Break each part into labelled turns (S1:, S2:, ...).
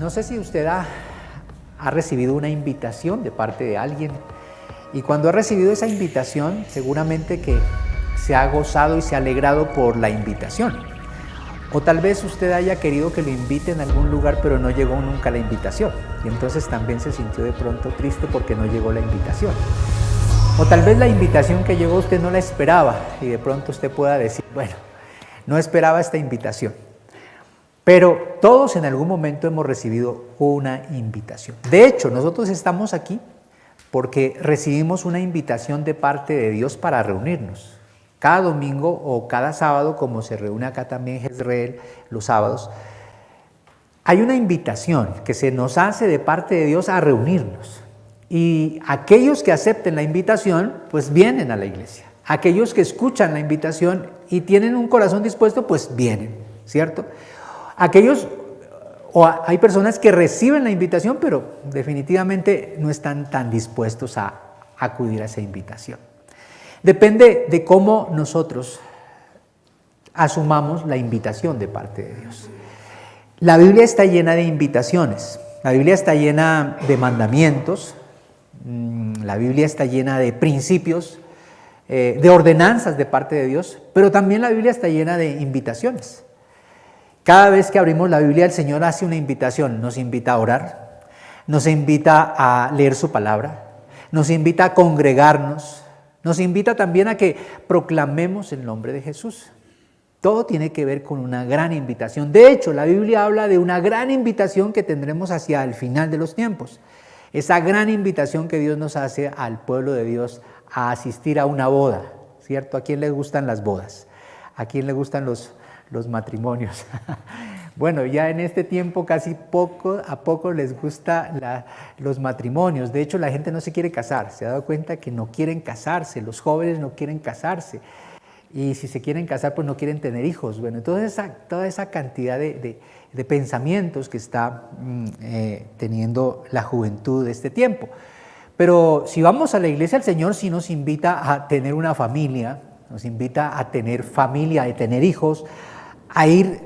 S1: no sé si usted ha recibido una invitación de parte de alguien, y cuando ha recibido esa invitación, seguramente que se ha gozado y se ha alegrado por la invitación. O tal vez usted haya querido que lo inviten a algún lugar, pero no llegó nunca la invitación, y entonces también se sintió de pronto triste porque no llegó la invitación. O tal vez la invitación que llegó usted no la esperaba, y de pronto usted pueda decir, bueno, no esperaba esta invitación. Pero todos en algún momento hemos recibido una invitación. De hecho, nosotros estamos aquí porque recibimos una invitación de parte de Dios para reunirnos. Cada domingo o cada sábado, como se reúne acá también Jezreel los sábados, hay una invitación que se nos hace de parte de Dios a reunirnos. Y aquellos que acepten la invitación, pues vienen a la iglesia. Aquellos que escuchan la invitación y tienen un corazón dispuesto, pues vienen, ¿cierto? Hay personas que reciben la invitación, pero definitivamente no están tan dispuestos a acudir a esa invitación. Depende de cómo nosotros asumamos la invitación de parte de Dios. La Biblia está llena de invitaciones, la Biblia está llena de mandamientos, la Biblia está llena de principios, de ordenanzas de parte de Dios, pero también la Biblia está llena de invitaciones. Cada vez que abrimos la Biblia, el Señor hace una invitación, nos invita a orar, nos invita a leer su palabra, nos invita a congregarnos, nos invita también a que proclamemos el nombre de Jesús. Todo tiene que ver con una gran invitación. De hecho, la Biblia habla de una gran invitación que tendremos hacia el final de los tiempos. Esa gran invitación que Dios nos hace al pueblo de Dios a asistir a una boda, ¿cierto? ¿A quién le gustan las bodas? ¿A quién le gustan los matrimonios? Bueno, ya en este tiempo casi a poco les gusta los matrimonios. De hecho, la gente no se quiere casar. Se ha dado cuenta que no quieren casarse, los jóvenes no quieren casarse. Y si se quieren casar, pues no quieren tener hijos. Bueno, toda esa cantidad de pensamientos que está teniendo la juventud de este tiempo. Pero si vamos a la iglesia, el Señor sí nos invita a tener una familia, nos invita a tener familia, a tener hijos, a ir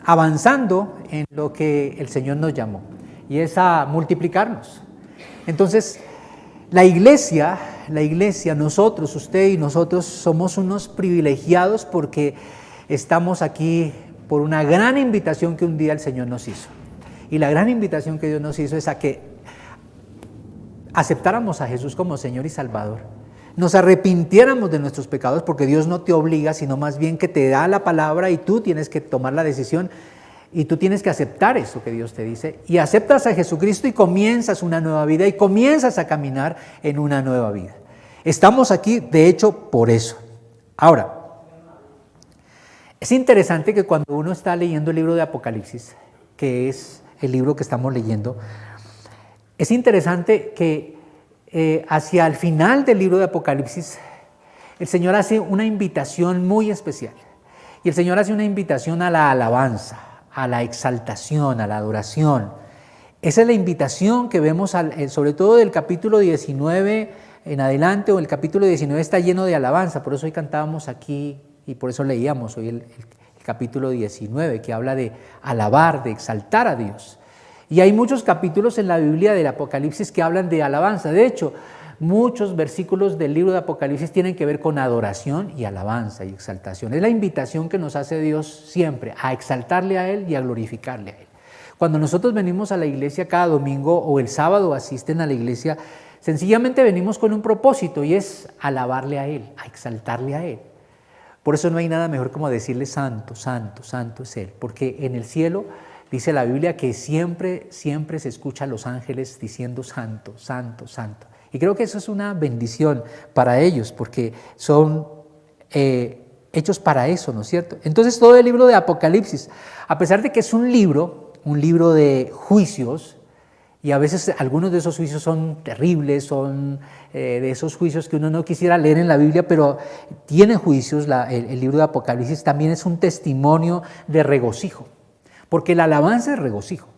S1: avanzando en lo que el Señor nos llamó, y es a multiplicarnos. Entonces, la iglesia, nosotros, usted y nosotros, somos unos privilegiados porque estamos aquí por una gran invitación que un día el Señor nos hizo. Y la gran invitación que Dios nos hizo es a que aceptáramos a Jesús como Señor y Salvador. Nos arrepintiéramos de nuestros pecados, porque Dios no te obliga, sino más bien que te da la palabra y tú tienes que tomar la decisión y tú tienes que aceptar eso que Dios te dice, y aceptas a Jesucristo y comienzas una nueva vida y comienzas a caminar en una nueva vida. Estamos aquí, de hecho, por eso. Ahora, es interesante que cuando uno está leyendo el libro de Apocalipsis, que es el libro que estamos leyendo, es interesante que hacia el final del libro de Apocalipsis, el Señor hace una invitación muy especial. Y el Señor hace una invitación a la alabanza, a la exaltación, a la adoración. Esa es la invitación que vemos, sobre todo del capítulo 19 en adelante, o el capítulo 19 está lleno de alabanza. Por eso hoy cantábamos aquí y por eso leíamos hoy el capítulo 19, que habla de alabar, de exaltar a Dios. Y hay muchos capítulos en la Biblia del Apocalipsis que hablan de alabanza. De hecho, muchos versículos del libro de Apocalipsis tienen que ver con adoración y alabanza y exaltación. Es la invitación que nos hace Dios siempre a exaltarle a Él y a glorificarle a Él. Cuando nosotros venimos a la iglesia cada domingo o el sábado asisten a la iglesia, sencillamente venimos con un propósito, y es alabarle a Él, a exaltarle a Él. Por eso no hay nada mejor como decirle santo, santo, santo es Él, porque en el cielo dice la Biblia que siempre se escucha a los ángeles diciendo santo, santo, santo. Y creo que eso es una bendición para ellos, porque son hechos para eso, ¿no es cierto? Entonces todo el libro de Apocalipsis, a pesar de que es un libro de juicios, y a veces algunos de esos juicios son terribles, son de esos juicios que uno no quisiera leer en la Biblia, pero tiene juicios, el libro de Apocalipsis también es un testimonio de regocijo. Porque la alabanza es regocijo.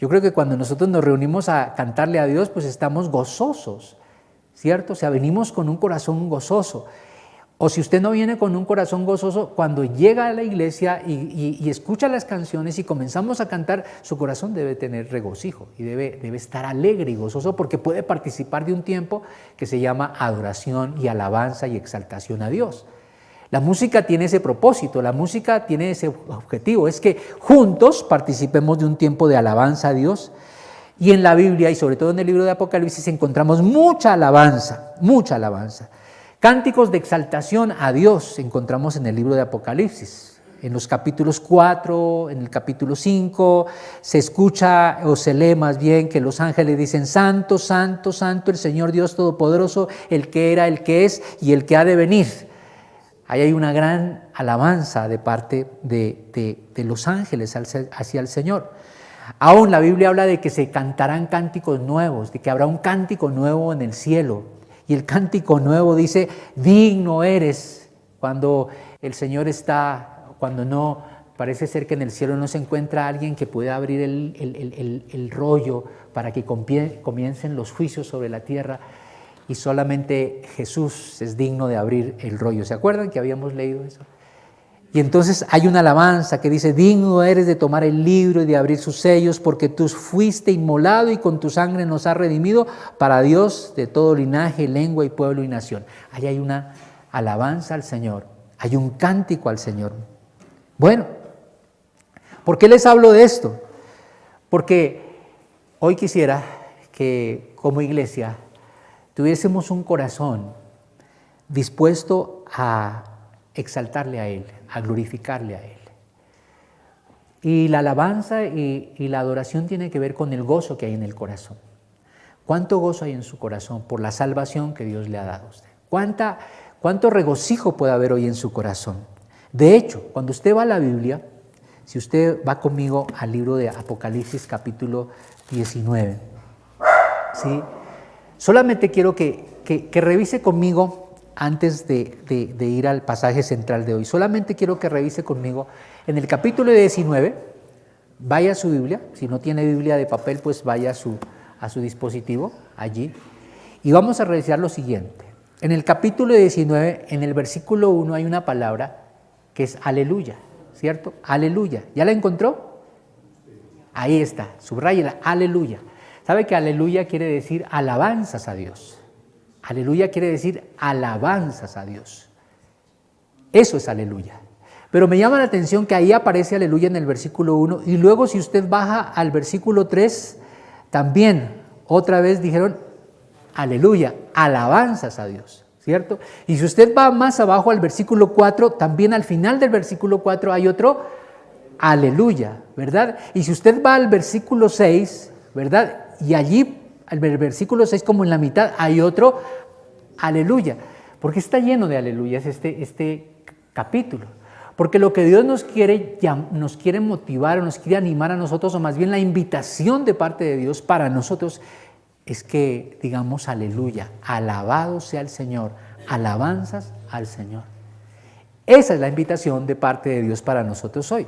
S1: Yo creo que cuando nosotros nos reunimos a cantarle a Dios, pues estamos gozosos, ¿cierto? O sea, venimos con un corazón gozoso. O si usted no viene con un corazón gozoso, cuando llega a la iglesia y escucha las canciones y comenzamos a cantar, su corazón debe tener regocijo y debe estar alegre y gozoso porque puede participar de un tiempo que se llama adoración y alabanza y exaltación a Dios. La música tiene ese propósito, la música tiene ese objetivo, es que juntos participemos de un tiempo de alabanza a Dios. Y en la Biblia y sobre todo en el libro de Apocalipsis encontramos mucha alabanza, mucha alabanza. Cánticos de exaltación a Dios encontramos en el libro de Apocalipsis. En los capítulos 4, en el capítulo 5, se escucha o se lee más bien que los ángeles dicen: Santo, Santo, Santo, el Señor Dios Todopoderoso, el que era, el que es y el que ha de venir. Ahí hay una gran alabanza de parte de los ángeles hacia el Señor. Aún la Biblia habla de que se cantarán cánticos nuevos, de que habrá un cántico nuevo en el cielo. Y el cántico nuevo dice: digno eres. Cuando el Señor está, cuando no, parece ser que en el cielo no se encuentra alguien que pueda abrir el rollo para que comiencen los juicios sobre la tierra. Y solamente Jesús es digno de abrir el rollo. ¿Se acuerdan que habíamos leído eso? Y entonces hay una alabanza que dice: digno eres de tomar el libro y de abrir sus sellos, porque tú fuiste inmolado y con tu sangre nos has redimido para Dios de todo linaje, lengua y pueblo y nación. Ahí hay una alabanza al Señor, hay un cántico al Señor. Bueno, ¿por qué les hablo de esto? Porque hoy quisiera que como iglesia tuviésemos un corazón dispuesto a exaltarle a Él, a glorificarle a Él. Y la alabanza y la adoración tiene que ver con el gozo que hay en el corazón. ¿Cuánto gozo hay en su corazón por la salvación que Dios le ha dado a usted? ¿Cuánto regocijo puede haber hoy en su corazón? De hecho, cuando usted va a la Biblia, si usted va conmigo al libro de Apocalipsis capítulo 19, ¿sí? Solamente quiero que revise conmigo antes de ir al pasaje central de hoy. Solamente quiero que revise conmigo en el capítulo 19, vaya a su Biblia, si no tiene Biblia de papel, pues vaya a su dispositivo allí, y vamos a revisar lo siguiente. En el capítulo 19, en el versículo 1 hay una palabra que es aleluya, ¿cierto? Aleluya. ¿Ya la encontró? Ahí está, subráyela, aleluya. ¿Sabe que aleluya quiere decir alabanzas a Dios? Aleluya quiere decir alabanzas a Dios. Eso es aleluya. Pero me llama la atención que ahí aparece aleluya en el versículo 1 y luego si usted baja al versículo 3, también otra vez dijeron aleluya, alabanzas a Dios, ¿cierto? Y si usted va más abajo al versículo 4, también al final del versículo 4 hay otro aleluya, ¿verdad? Y si usted va al versículo 6, ¿verdad? Y allí, al versículo 6, como en la mitad, hay otro aleluya. Porque está lleno de aleluyas este capítulo. Porque lo que Dios nos quiere motivar, nos quiere animar a nosotros, o más bien la invitación de parte de Dios para nosotros, es que digamos aleluya, alabado sea el Señor, alabanzas al Señor. Esa es la invitación de parte de Dios para nosotros hoy.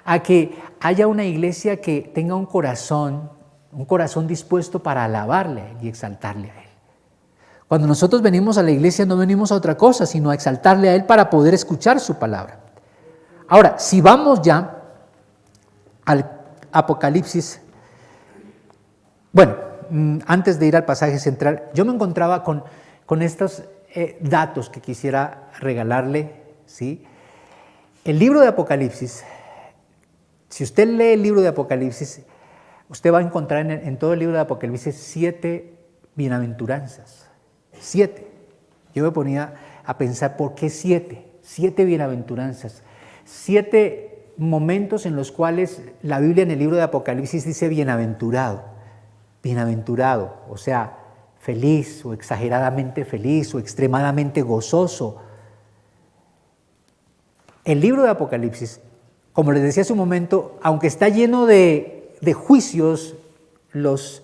S1: A que haya una iglesia que tenga un corazón dispuesto para alabarle y exaltarle a Él. Cuando nosotros venimos a la iglesia no venimos a otra cosa, sino a exaltarle a Él para poder escuchar su palabra. Ahora, si vamos ya al Apocalipsis, bueno, antes de ir al pasaje central, yo me encontraba con estos datos que quisiera regalarle, ¿sí? El libro de Apocalipsis, si usted lee el libro de Apocalipsis, usted va a encontrar en todo el libro de Apocalipsis 7 bienaventuranzas. 7. Yo me ponía a pensar, ¿por qué 7? 7 bienaventuranzas. 7 momentos en los cuales la Biblia en el libro de Apocalipsis dice bienaventurado. Bienaventurado, o sea, feliz o exageradamente feliz o extremadamente gozoso. El libro de Apocalipsis, como les decía hace un momento, aunque está lleno de juicios, los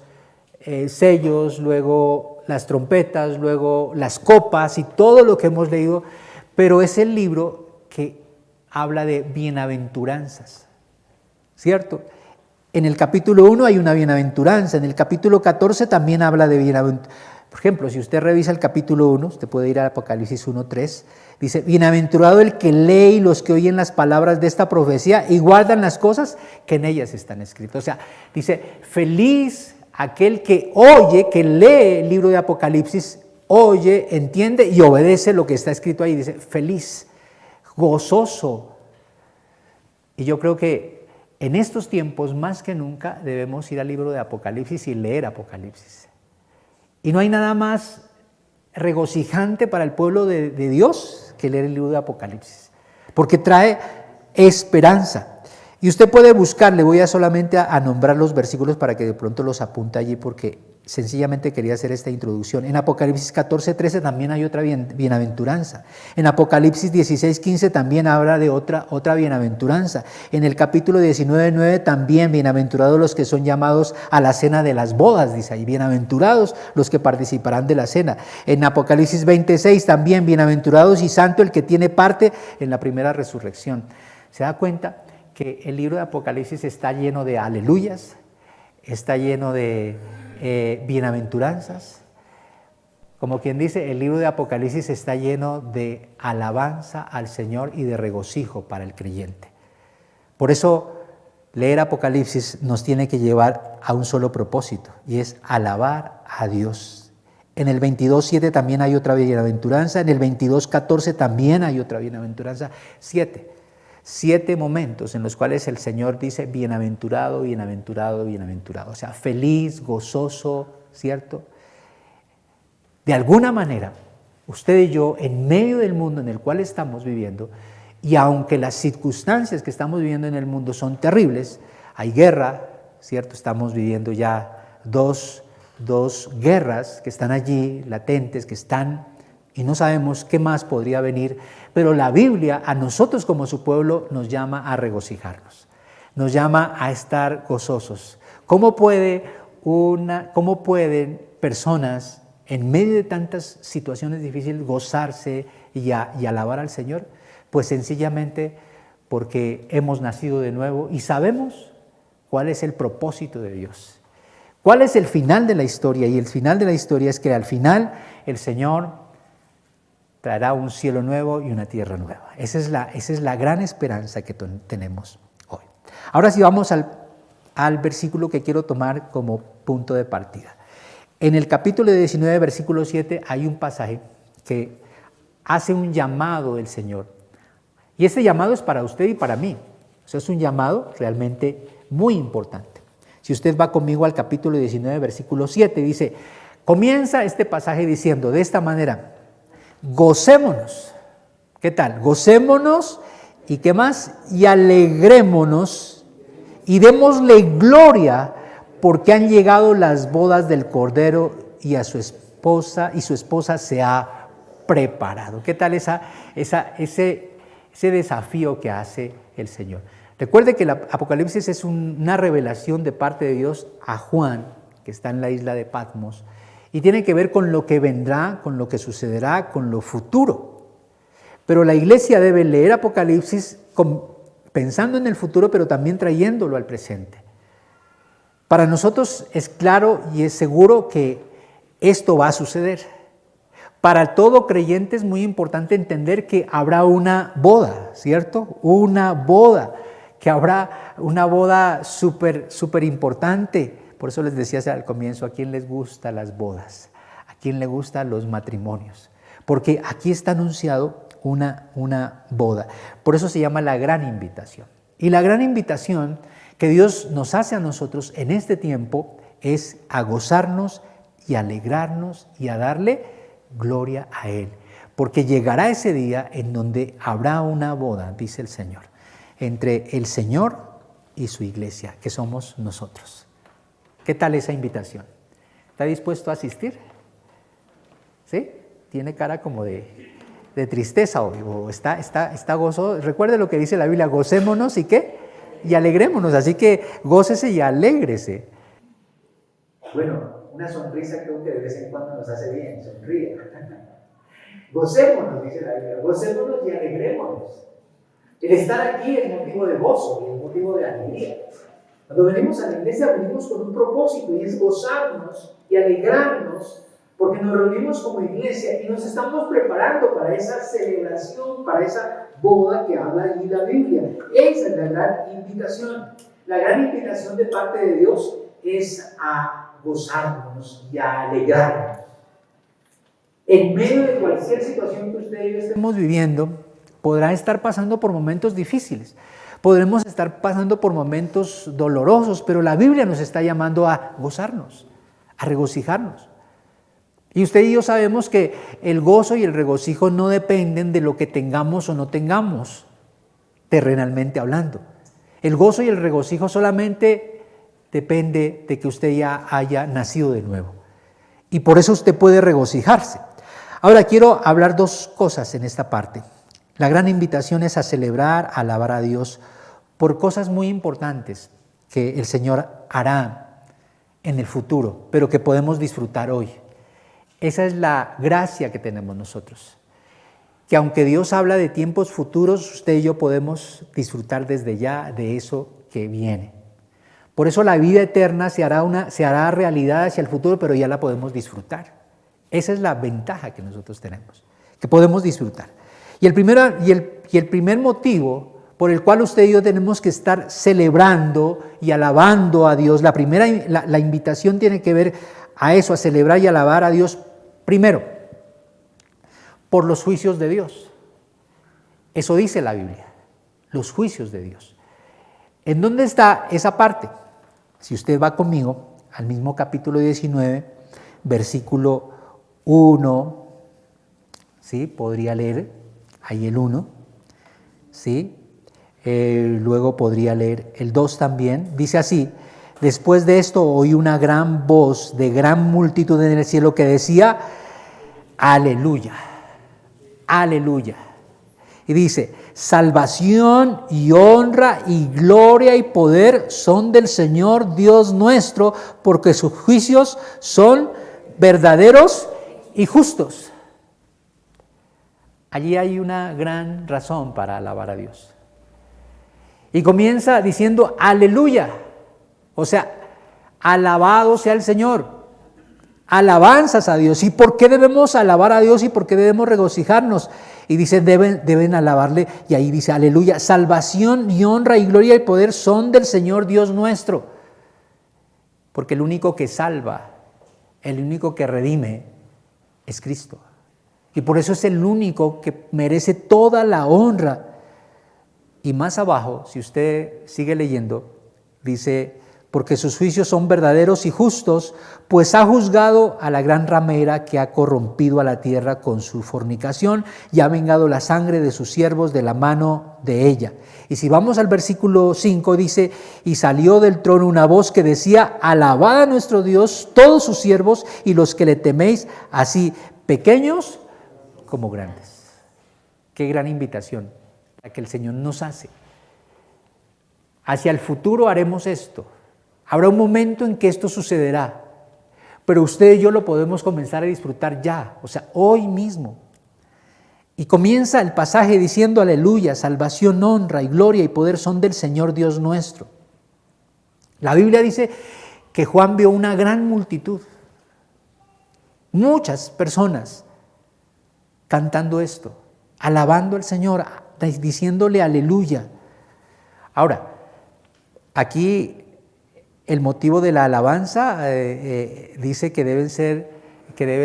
S1: sellos, luego las trompetas, luego las copas y todo lo que hemos leído, pero es el libro que habla de bienaventuranzas, ¿cierto? En el capítulo 1 hay una bienaventuranza, en el capítulo 14 también habla de Por ejemplo, si usted revisa el capítulo 1, usted puede ir al Apocalipsis 1:3, dice, bienaventurado el que lee y los que oyen las palabras de esta profecía y guardan las cosas que en ellas están escritas. O sea, dice, feliz aquel que oye, que lee el libro de Apocalipsis, oye, entiende y obedece lo que está escrito ahí. Dice, feliz, gozoso. Y yo creo que en estos tiempos, más que nunca, debemos ir al libro de Apocalipsis y leer Apocalipsis. Y no hay nada más regocijante para el pueblo de Dios que leer el libro de Apocalipsis, porque trae esperanza. Y usted puede buscar, le voy a solamente a nombrar los versículos para que de pronto los apunte allí, porque sencillamente quería hacer esta introducción. En Apocalipsis 14:13 también hay otra bienaventuranza. En Apocalipsis 16:15 también habla de otra bienaventuranza. En el capítulo 19:9 también, bienaventurados los que son llamados a la cena de las bodas, dice ahí, bienaventurados los que participarán de la cena. En Apocalipsis 26 también, bienaventurados y santo el que tiene parte en la primera resurrección. ¿Se da cuenta que el libro de Apocalipsis está lleno de aleluyas, está lleno de bienaventuranzas? Como quien dice, el libro de Apocalipsis está lleno de alabanza al Señor y de regocijo para el creyente. Por eso leer Apocalipsis nos tiene que llevar a un solo propósito, y es alabar a Dios. En el 22:7 también hay otra bienaventuranza, en el 22:14 también hay otra bienaventuranza. Siete momentos en los cuales el Señor dice bienaventurado, bienaventurado, bienaventurado. O sea, feliz, gozoso, ¿cierto? De alguna manera, usted y yo, en medio del mundo en el cual estamos viviendo, y aunque las circunstancias que estamos viviendo en el mundo son terribles, hay guerra, ¿cierto? Estamos viviendo ya dos guerras que están allí, latentes, que están, y no sabemos qué más podría venir, pero la Biblia a nosotros como su pueblo nos llama a regocijarnos, nos llama a estar gozosos. ¿Cómo pueden personas en medio de tantas situaciones difíciles gozarse y alabar al Señor? Pues sencillamente porque hemos nacido de nuevo y sabemos cuál es el propósito de Dios. ¿Cuál es el final de la historia? Y el final de la historia es que al final el Señor traerá un cielo nuevo y una tierra nueva. Esa es la gran esperanza que tenemos hoy. Ahora sí vamos al versículo que quiero tomar como punto de partida. En el capítulo 19, versículo 7, hay un pasaje que hace un llamado del Señor. Y ese llamado es para usted y para mí. O sea, es un llamado realmente muy importante. Si usted va conmigo al capítulo 19, versículo 7, dice, comienza este pasaje diciendo de esta manera, gocémonos. ¿Qué tal? Gocémonos y ¿qué más? Y alegrémonos y démosle gloria porque han llegado las bodas del Cordero y a su esposa se ha preparado. ¿Qué tal ese desafío que hace el Señor? Recuerde que el Apocalipsis es una revelación de parte de Dios a Juan, que está en la isla de Patmos, y tiene que ver con lo que vendrá, con lo que sucederá, con lo futuro. Pero la iglesia debe leer Apocalipsis pensando en el futuro, pero también trayéndolo al presente. Para nosotros es claro y es seguro que esto va a suceder. Para todo creyente es muy importante entender que habrá una boda, ¿cierto? Una boda, que habrá una boda súper importante. Por eso les decía al comienzo, ¿a quién les gustan las bodas? ¿A quién le gustan los matrimonios? Porque aquí está anunciado una boda. Por eso se llama la gran invitación. Y la gran invitación que Dios nos hace a nosotros en este tiempo es a gozarnos y a alegrarnos y a darle gloria a Él. Porque llegará ese día en donde habrá una boda, dice el Señor, entre el Señor y su iglesia, que somos nosotros. ¿Qué tal esa invitación? ¿Está dispuesto a asistir? ¿Sí? Tiene cara como de tristeza o está gozoso. Recuerde lo que dice la Biblia, gocémonos y ¿qué? Y alegrémonos, así que gócese y alégrese. Bueno, una sonrisa creo que de vez en cuando nos hace bien, sonríe. Gocémonos, dice la Biblia, gocémonos y alegrémonos. El estar aquí es motivo de gozo y es motivo de alegría. Cuando venimos a la iglesia venimos con un propósito y es gozarnos y alegrarnos porque nos reunimos como iglesia y nos estamos preparando para esa celebración, para esa boda que habla ahí la Biblia. Esa es la gran invitación. La gran invitación de parte de Dios es a gozarnos y a alegrarnos. En medio de cualquier situación que usted y yo estemos viviendo, podrá estar pasando por momentos difíciles. Podremos estar pasando por momentos dolorosos, pero la Biblia nos está llamando a gozarnos, a regocijarnos. Y usted y yo sabemos que el gozo y el regocijo no dependen de lo que tengamos o no tengamos, terrenalmente hablando. El gozo y el regocijo solamente depende de que usted ya haya nacido de nuevo. Y por eso usted puede regocijarse. Ahora quiero hablar dos cosas en esta parte. La gran invitación es a celebrar, a alabar a Dios por cosas muy importantes que el Señor hará en el futuro, pero que podemos disfrutar hoy. Esa es la gracia que tenemos nosotros. Que aunque Dios habla de tiempos futuros, usted y yo podemos disfrutar desde ya de eso que viene. Por eso la vida eterna se hará realidad hacia el futuro, pero ya la podemos disfrutar. Esa es la ventaja que nosotros tenemos, que podemos disfrutar. Y el primer motivo por el cual usted y yo tenemos que estar celebrando y alabando a Dios, la invitación tiene que ver a eso, a celebrar y alabar a Dios primero, por los juicios de Dios. Eso dice la Biblia, los juicios de Dios. ¿En dónde está esa parte? Si usted va conmigo al mismo capítulo 19, versículo 1, ¿sí? Podría leer ahí el 1, ¿sí? Luego podría leer el 2 también. Dice así: después de esto oí una gran voz de gran multitud en el cielo que decía: aleluya, aleluya. Y dice: salvación y honra y gloria y poder son del Señor Dios nuestro, porque sus juicios son verdaderos y justos. Allí hay una gran razón para alabar a Dios. Y comienza diciendo aleluya, o sea, alabado sea el Señor, alabanzas a Dios. ¿Y por qué debemos alabar a Dios y por qué debemos regocijarnos? Y dice, deben alabarle, y ahí dice aleluya, salvación y honra y gloria y poder son del Señor Dios nuestro. Porque el único que salva, el único que redime es Cristo. Y por eso es el único que merece toda la honra. Y más abajo, si usted sigue leyendo, dice: porque sus juicios son verdaderos y justos, pues ha juzgado a la gran ramera que ha corrompido a la tierra con su fornicación y ha vengado la sangre de sus siervos de la mano de ella. Y si vamos al versículo 5, dice: y salió del trono una voz que decía: alabad a nuestro Dios todos sus siervos y los que le teméis, así pequeños como grandes. Qué gran invitación la que el Señor nos hace. Hacia el futuro haremos esto. Habrá un momento en que esto sucederá, pero usted y yo lo podemos comenzar a disfrutar ya, o sea, hoy mismo. Y comienza el pasaje diciendo aleluya, salvación, honra y gloria y poder son del Señor Dios nuestro. La Biblia dice que Juan vio una gran multitud, muchas personas cantando esto, alabando al Señor, diciéndole aleluya. Ahora, aquí el motivo de la alabanza dice que deben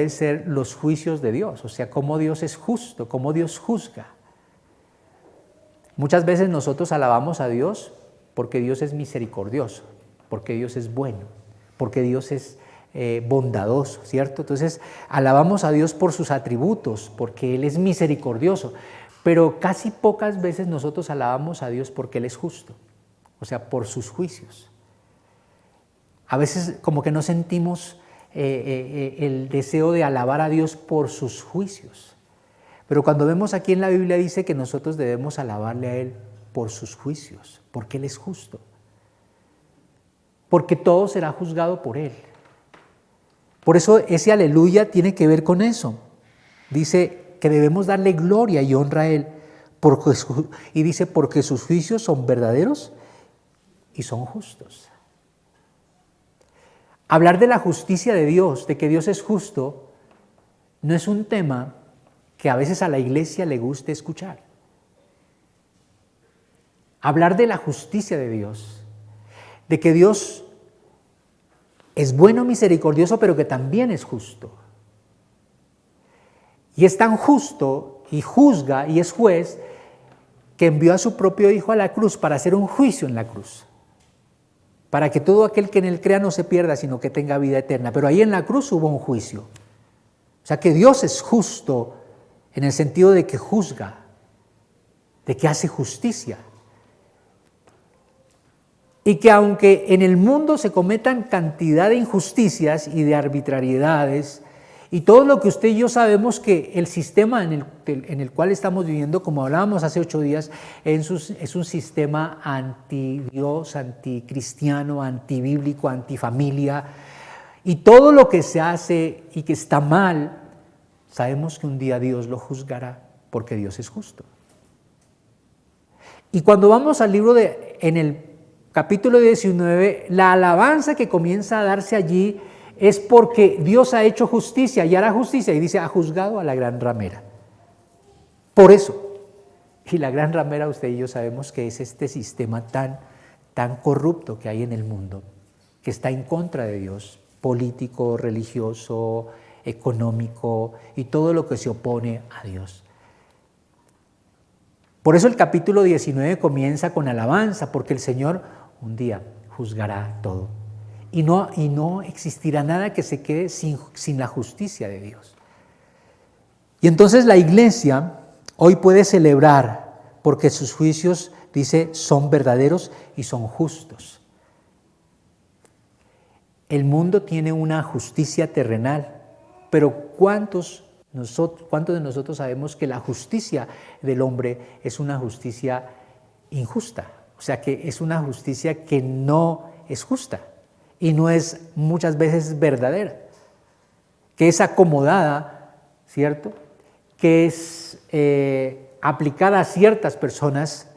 S1: ser los juicios de Dios, o sea, cómo Dios es justo, cómo Dios juzga. Muchas veces nosotros alabamos a Dios porque Dios es misericordioso, porque Dios es bueno, porque Dios es bondadoso, ¿cierto? Entonces alabamos a Dios por sus atributos, porque Él es misericordioso, pero casi pocas veces nosotros alabamos a Dios porque Él es justo, o sea, por sus juicios. A veces como que no sentimos el deseo de alabar a Dios por sus juicios, pero cuando vemos aquí en la Biblia dice que nosotros debemos alabarle a Él por sus juicios, porque Él es justo, porque todo será juzgado por Él. Por eso ese aleluya tiene que ver con eso. Dice que debemos darle gloria y honra a Él, y dice porque sus juicios son verdaderos y son justos. Hablar de la justicia de Dios, de que Dios es justo, no es un tema que a veces a la iglesia le guste escuchar. Hablar de la justicia de Dios, de que Dios es bueno, misericordioso, pero que también es justo. Y es tan justo y juzga y es juez que envió a su propio Hijo a la cruz para hacer un juicio en la cruz, para que todo aquel que en él crea no se pierda, sino que tenga vida eterna. Pero ahí en la cruz hubo un juicio. O sea que Dios es justo en el sentido de que juzga, de que hace justicia. Y que aunque en el mundo se cometan cantidad de injusticias y de arbitrariedades, y todo lo que usted y yo sabemos que el sistema en el cual estamos viviendo, como hablábamos hace 8 días, es un sistema anti-Dios, anticristiano, antibíblico, antifamilia, y todo lo que se hace y que está mal, sabemos que un día Dios lo juzgará, porque Dios es justo. Y cuando vamos al libro en el capítulo 19, la alabanza que comienza a darse allí es porque Dios ha hecho justicia y hará justicia, y dice, ha juzgado a la gran ramera. Por eso, y la gran ramera, usted y yo sabemos que es este sistema tan corrupto que hay en el mundo, que está en contra de Dios, político, religioso, económico y todo lo que se opone a Dios. Por eso el capítulo 19 comienza con alabanza, porque el Señor un día juzgará todo. Y no existirá nada que se quede sin la justicia de Dios. Y entonces la iglesia hoy puede celebrar porque sus juicios, dice, son verdaderos y son justos. El mundo tiene una justicia terrenal, pero ¿cuántos de nosotros sabemos que la justicia del hombre es una justicia injusta? O sea, que es una justicia que no es justa. Y no es muchas veces verdadera, que es acomodada, ¿cierto? Que es aplicada a ciertas personas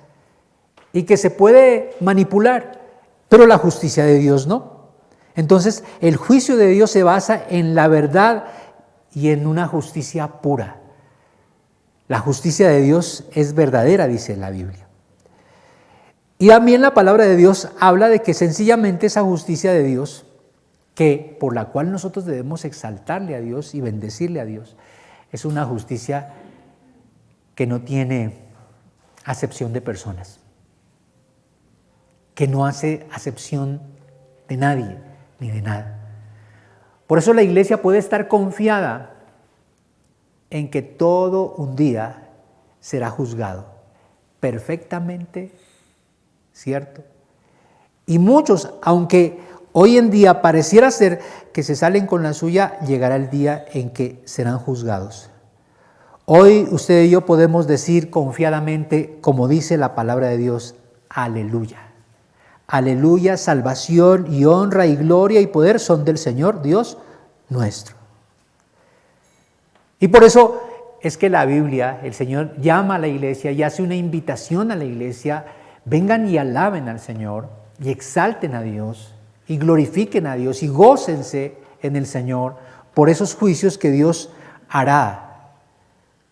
S1: y que se puede manipular, pero la justicia de Dios no. Entonces, el juicio de Dios se basa en la verdad y en una justicia pura. La justicia de Dios es verdadera, dice la Biblia. Y también la palabra de Dios habla de que sencillamente esa justicia de Dios, por la cual nosotros debemos exaltarle a Dios y bendecirle a Dios, es una justicia que no tiene acepción de personas, que no hace acepción de nadie ni de nada. Por eso la iglesia puede estar confiada en que todo un día será juzgado perfectamente, ¿cierto? Y muchos, aunque hoy en día pareciera ser que se salen con la suya, llegará el día en que serán juzgados. Hoy usted y yo podemos decir confiadamente, como dice la palabra de Dios, aleluya. Aleluya, salvación y honra y gloria y poder son del Señor Dios nuestro. Y por eso es que la Biblia, el Señor llama a la iglesia y hace una invitación a la iglesia: vengan y alaben al Señor y exalten a Dios y glorifiquen a Dios y gócense en el Señor por esos juicios que Dios hará,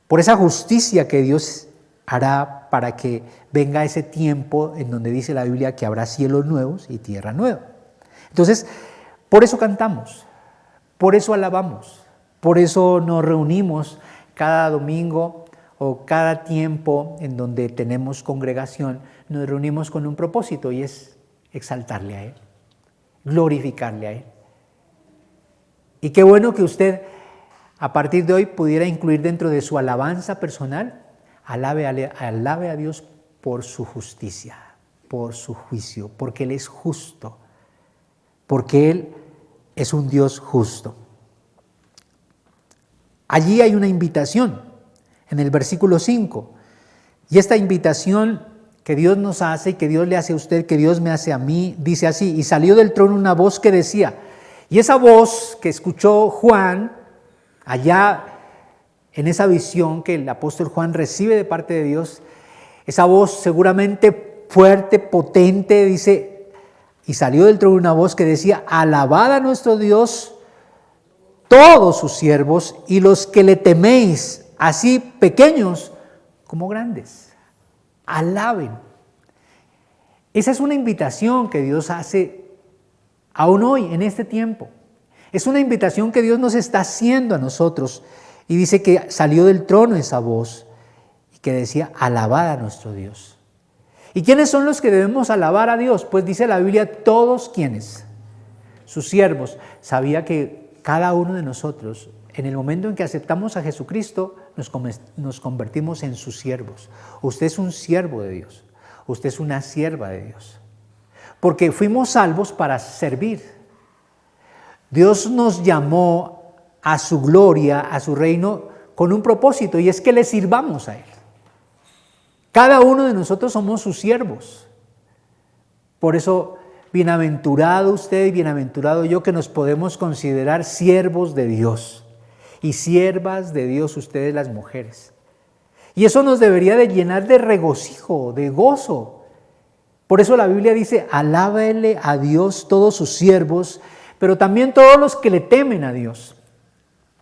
S1: por esa justicia que Dios hará para que venga ese tiempo en donde dice la Biblia que habrá cielos nuevos y tierra nueva. Entonces, por eso cantamos, por eso alabamos, por eso nos reunimos cada domingo o cada tiempo en donde tenemos congregación. Nos reunimos con un propósito y es exaltarle a Él, glorificarle a Él. Y qué bueno que usted a partir de hoy pudiera incluir dentro de su alabanza personal, alabe a Dios por su justicia, por su juicio, porque Él es justo, porque Él es un Dios justo. Allí hay una invitación en el versículo 5, y esta invitación que Dios nos hace y que Dios le hace a usted, que Dios me hace a mí, dice así: y salió del trono una voz que decía, y esa voz que escuchó Juan allá en esa visión que el apóstol Juan recibe de parte de Dios, esa voz seguramente fuerte, potente, dice, y salió del trono una voz que decía: alabad a nuestro Dios todos sus siervos y los que le teméis, así pequeños como grandes. Alaben. Esa es una invitación que Dios hace aún hoy, en este tiempo. Es una invitación que Dios nos está haciendo a nosotros. Y dice que salió del trono esa voz y que decía, alabad a nuestro Dios. ¿Y quiénes son los que debemos alabar a Dios? Pues dice la Biblia, todos quienes, sus siervos. Sabía que cada uno de nosotros, en el momento en que aceptamos a Jesucristo, nos convertimos en sus siervos. Usted es un siervo de Dios. Usted es una sierva de Dios. Porque fuimos salvos para servir. Dios nos llamó a su gloria, a su reino, con un propósito, y es que le sirvamos a Él. Cada uno de nosotros somos sus siervos. Por eso, bienaventurado usted y bienaventurado yo, que nos podemos considerar siervos de Dios y siervas de Dios ustedes las mujeres. Y eso nos debería de llenar de regocijo, de gozo. Por eso la Biblia dice, alábele a Dios todos sus siervos, pero también todos los que le temen a Dios.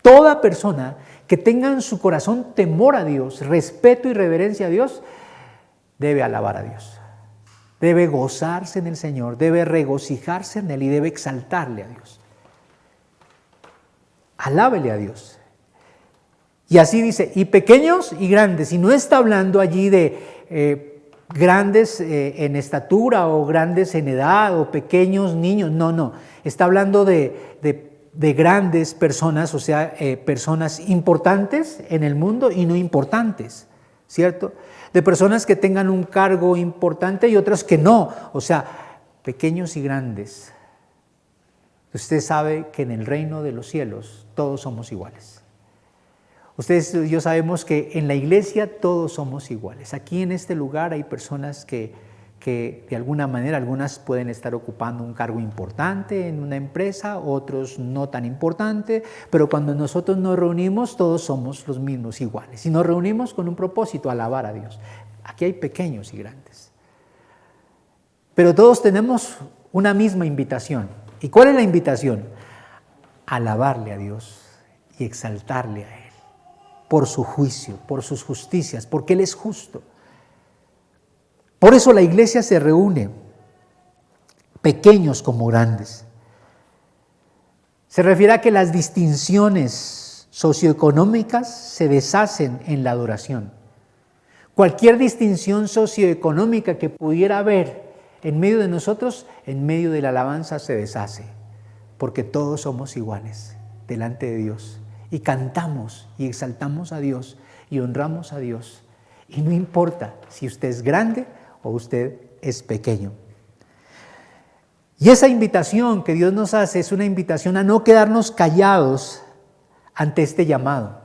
S1: Toda persona que tenga en su corazón temor a Dios, respeto y reverencia a Dios, debe alabar a Dios. Debe gozarse en el Señor, debe regocijarse en Él y debe exaltarle a Dios. Alábele a Dios. Y así dice, y pequeños y grandes. Y no está hablando allí de grandes en estatura o grandes en edad o pequeños niños. No. Está hablando de grandes personas, o sea, personas importantes en el mundo y no importantes, ¿cierto? De personas que tengan un cargo importante y otras que no, o sea, pequeños y grandes. Usted sabe que en el reino de los cielos todos somos iguales. Ustedes y yo sabemos que en la iglesia todos somos iguales. Aquí en este lugar hay personas que de alguna manera, algunas pueden estar ocupando un cargo importante en una empresa, otros no tan importante, pero cuando nosotros nos reunimos todos somos los mismos, iguales. Y nos reunimos con un propósito, alabar a Dios. Aquí hay pequeños y grandes. Pero todos tenemos una misma invitación. ¿Y cuál es la invitación? Alabarle a Dios y exaltarle a Él por su juicio, por sus justicias, porque Él es justo. Por eso la iglesia se reúne, pequeños como grandes. Se refiere a que las distinciones socioeconómicas se deshacen en la adoración. Cualquier distinción socioeconómica que pudiera haber en medio de nosotros, en medio de la alabanza se deshace, porque todos somos iguales delante de Dios. Y cantamos y exaltamos a Dios y honramos a Dios. Y no importa si usted es grande o usted es pequeño. Y esa invitación que Dios nos hace es una invitación a no quedarnos callados ante este llamado.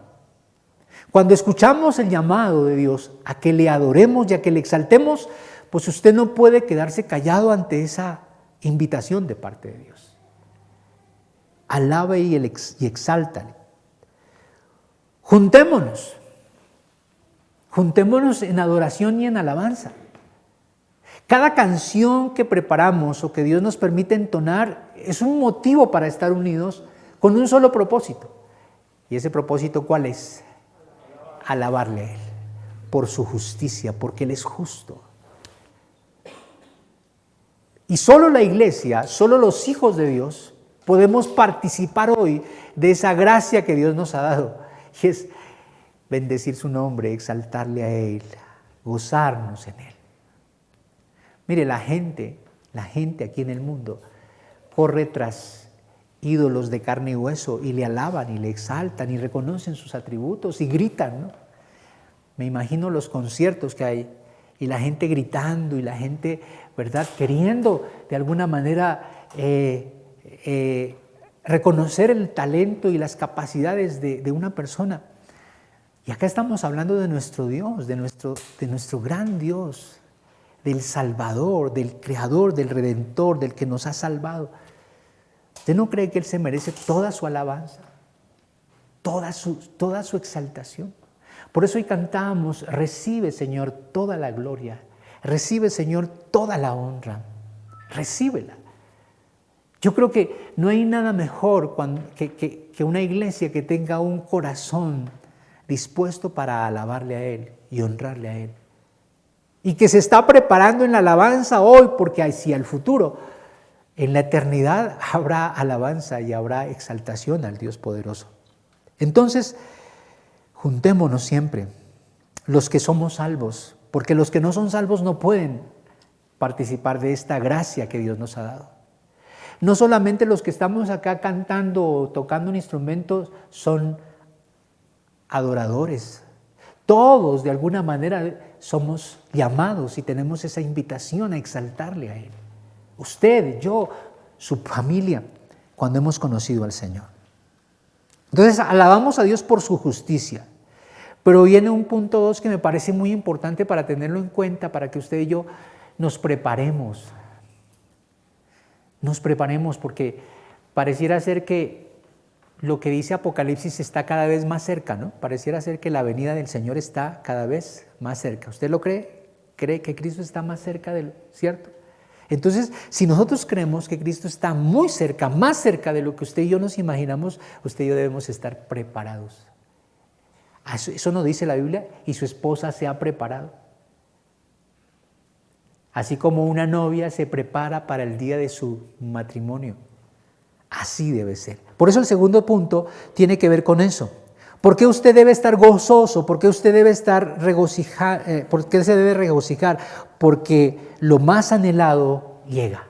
S1: Cuando escuchamos el llamado de Dios a que le adoremos y a que le exaltemos, pues usted no puede quedarse callado ante esa invitación de parte de Dios. Alabe y exáltale. Juntémonos en adoración y en alabanza. Cada canción que preparamos o que Dios nos permite entonar es un motivo para estar unidos con un solo propósito. ¿Y ese propósito cuál es? Alabarle a Él por su justicia, porque Él es justo. Y solo la iglesia, solo los hijos de Dios podemos participar hoy de esa gracia que Dios nos ha dado. Y es bendecir su nombre, exaltarle a Él, gozarnos en Él. Mire, la gente aquí en el mundo corre tras ídolos de carne y hueso y le alaban y le exaltan y reconocen sus atributos y gritan, ¿no? Me imagino los conciertos que hay y la gente gritando y la gente, ¿verdad?, queriendo de alguna manera reconocer el talento y las capacidades de una persona. Y acá estamos hablando de nuestro Dios, de nuestro gran Dios, del Salvador, del Creador, del Redentor, del que nos ha salvado. ¿Usted no cree que Él se merece toda su alabanza, toda su exaltación? Por eso hoy cantamos, recibe, Señor, toda la gloria, recibe, Señor, toda la honra, recíbela. Yo creo que no hay nada mejor que una iglesia que tenga un corazón dispuesto para alabarle a Él y honrarle a Él. Y que se está preparando en la alabanza hoy, porque hacia el futuro, en la eternidad, habrá alabanza y habrá exaltación al Dios poderoso. Entonces, juntémonos siempre, los que somos salvos, porque los que no son salvos no pueden participar de esta gracia que Dios nos ha dado. No solamente los que estamos acá cantando o tocando un instrumento son adoradores. Todos de alguna manera somos llamados y tenemos esa invitación a exaltarle a Él. Usted, yo, su familia, cuando hemos conocido al Señor. Entonces alabamos a Dios por su justicia. Pero viene un punto 2 que me parece muy importante para tenerlo en cuenta, para que usted y yo nos preparemos. Nos preparemos porque pareciera ser que lo que dice Apocalipsis está cada vez más cerca, ¿no? Pareciera ser que la venida del Señor está cada vez más cerca. ¿Usted lo cree? ¿Cree que Cristo está más cerca de lo cierto? Entonces, si nosotros creemos que Cristo está muy cerca, más cerca de lo que usted y yo nos imaginamos, usted y yo debemos estar preparados. Eso no dice la Biblia, y su esposa se ha preparado. Así como una novia se prepara para el día de su matrimonio. Así debe ser. Por eso el segundo punto tiene que ver con eso. ¿Por qué usted debe estar gozoso? ¿Por qué usted debe estar regocijado? ¿Por qué se debe regocijar? Porque lo más anhelado llega.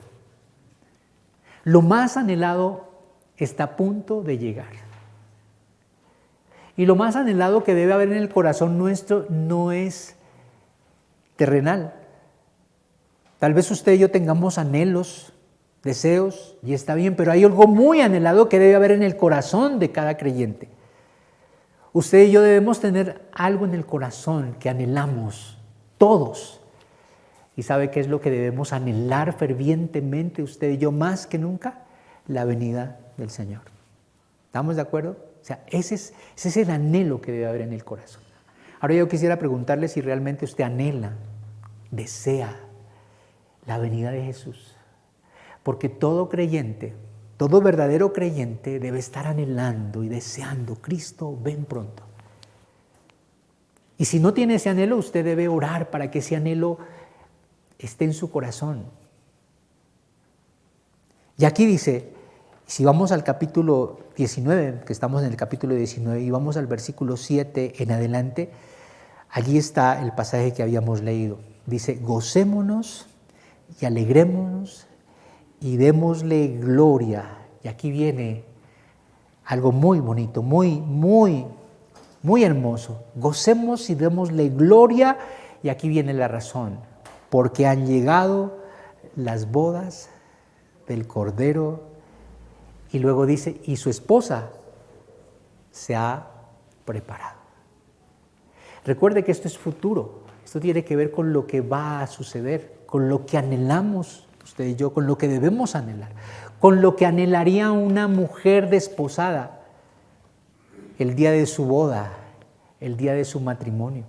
S1: Lo más anhelado está a punto de llegar. Y lo más anhelado que debe haber en el corazón nuestro no es terrenal. Tal vez usted y yo tengamos anhelos, deseos, y está bien, pero hay algo muy anhelado que debe haber en el corazón de cada creyente. Usted y yo debemos tener algo en el corazón que anhelamos, todos. ¿Y sabe qué es lo que debemos anhelar fervientemente usted y yo más que nunca? La venida del Señor. ¿Estamos de acuerdo? O sea, ese es el anhelo que debe haber en el corazón. Ahora yo quisiera preguntarle si realmente usted anhela, desea la venida de Jesús. Porque todo creyente, todo verdadero creyente debe estar anhelando y deseando, Cristo, ven pronto. Y si no tiene ese anhelo, usted debe orar para que ese anhelo esté en su corazón. Y aquí dice, si vamos al capítulo 19, que estamos en el capítulo 19, y vamos al versículo 7 en adelante, allí está el pasaje que habíamos leído. Dice, gocémonos y alegrémonos y démosle gloria. Y aquí viene algo muy bonito, muy hermoso. Gocemos y démosle gloria, y aquí viene la razón. Porque han llegado las bodas del Cordero. Y luego dice, y su esposa se ha preparado. Recuerde que esto es futuro. Esto tiene que ver con lo que va a suceder, con lo que anhelamos usted y yo, con lo que debemos anhelar, con lo que anhelaría una mujer desposada el día de su boda, el día de su matrimonio.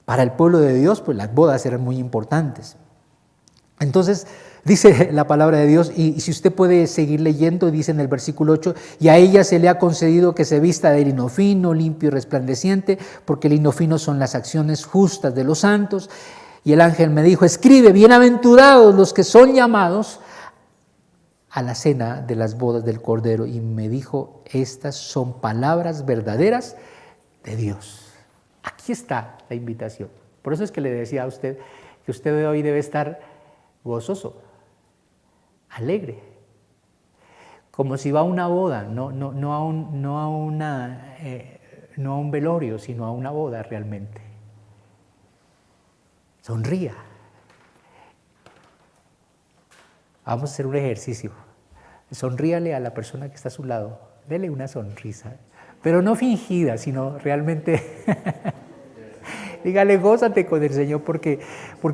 S1: Para el pueblo de Dios, pues las bodas eran muy importantes. Entonces, dice la palabra de Dios, y si usted puede seguir leyendo, dice en el versículo 8, y a ella se le ha concedido que se vista de lino fino, limpio y resplandeciente, porque el lino fino son las acciones justas de los santos. Y el ángel me dijo, escribe, bienaventurados los que son llamados a la cena de las bodas del Cordero. Y me dijo, estas son palabras verdaderas de Dios. Aquí está la invitación. Por eso es que le decía a usted que usted hoy debe estar gozoso, alegre, como si va a una boda, no a un velorio, sino a una boda realmente. Sonría. Vamos a hacer un ejercicio. Sonríale a la persona que está a su lado. Dele una sonrisa, pero no fingida, sino realmente. Dígale, gózate con el Señor porque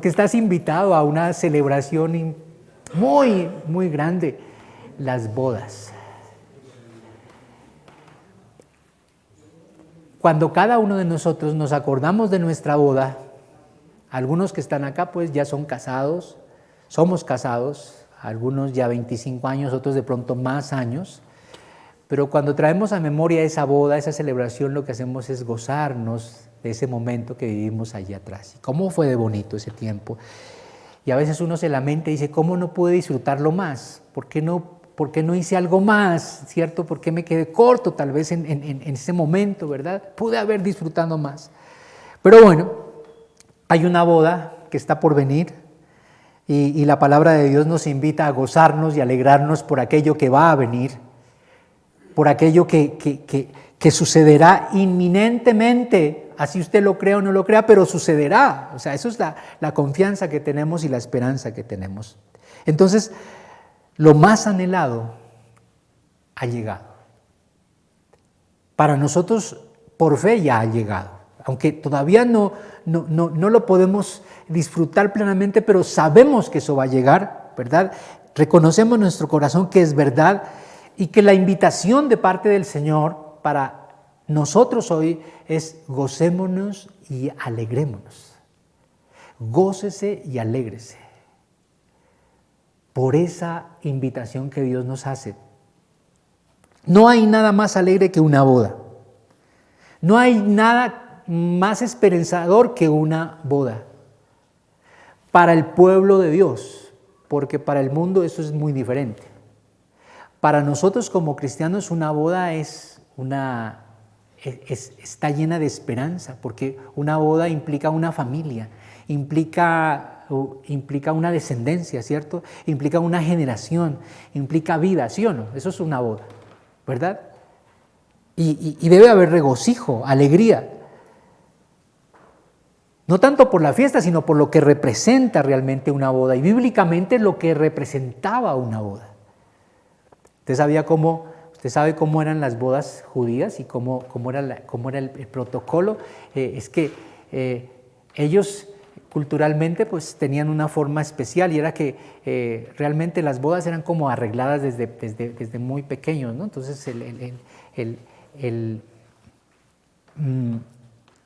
S1: estás invitado a una celebración muy grande, las bodas. Cuando cada uno de nosotros nos acordamos de nuestra boda, algunos que están acá pues ya son casados, somos casados, algunos ya 25 años, otros de pronto más años, pero cuando traemos a memoria esa boda, esa celebración, lo que hacemos es gozarnos de ese momento que vivimos allí atrás. ¿Y cómo fue de bonito ese tiempo? Y a veces uno se lamenta y dice, ¿cómo no pude disfrutarlo más? ¿Por qué no hice algo más? ¿Cierto? ¿Por qué me quedé corto tal vez en ese momento, verdad? Pude haber disfrutado más. Pero bueno, hay una boda que está por venir y la palabra de Dios nos invita a gozarnos y alegrarnos por aquello que va a venir, por aquello que sucederá inminentemente, así usted lo crea o no lo crea, pero sucederá. O sea, eso es la confianza que tenemos y la esperanza que tenemos. Entonces, lo más anhelado ha llegado. Para nosotros, por fe ya ha llegado. Aunque todavía no lo podemos disfrutar plenamente, pero sabemos que eso va a llegar, ¿verdad? Reconocemos en nuestro corazón que es verdad y que la invitación de parte del Señor para nosotros hoy es gocémonos y alegrémonos. Gócese y alégrese por esa invitación que Dios nos hace. No hay nada más alegre que una boda. No hay nada más esperanzador que una boda para el pueblo de Dios, porque para el mundo eso es muy diferente. Para nosotros como cristianos una boda está llena de esperanza, porque una boda implica una familia, implica una descendencia, ¿cierto? Implica una generación, implica vida, ¿sí o no? Eso es una boda, ¿verdad? Y debe haber regocijo, alegría. No tanto por la fiesta, sino por lo que representa realmente una boda y bíblicamente lo que representaba una boda. Usted sabe cómo eran las bodas judías y cómo era el protocolo. Es que ellos culturalmente pues tenían una forma especial y era que realmente las bodas eran como arregladas desde muy pequeños, ¿no? Entonces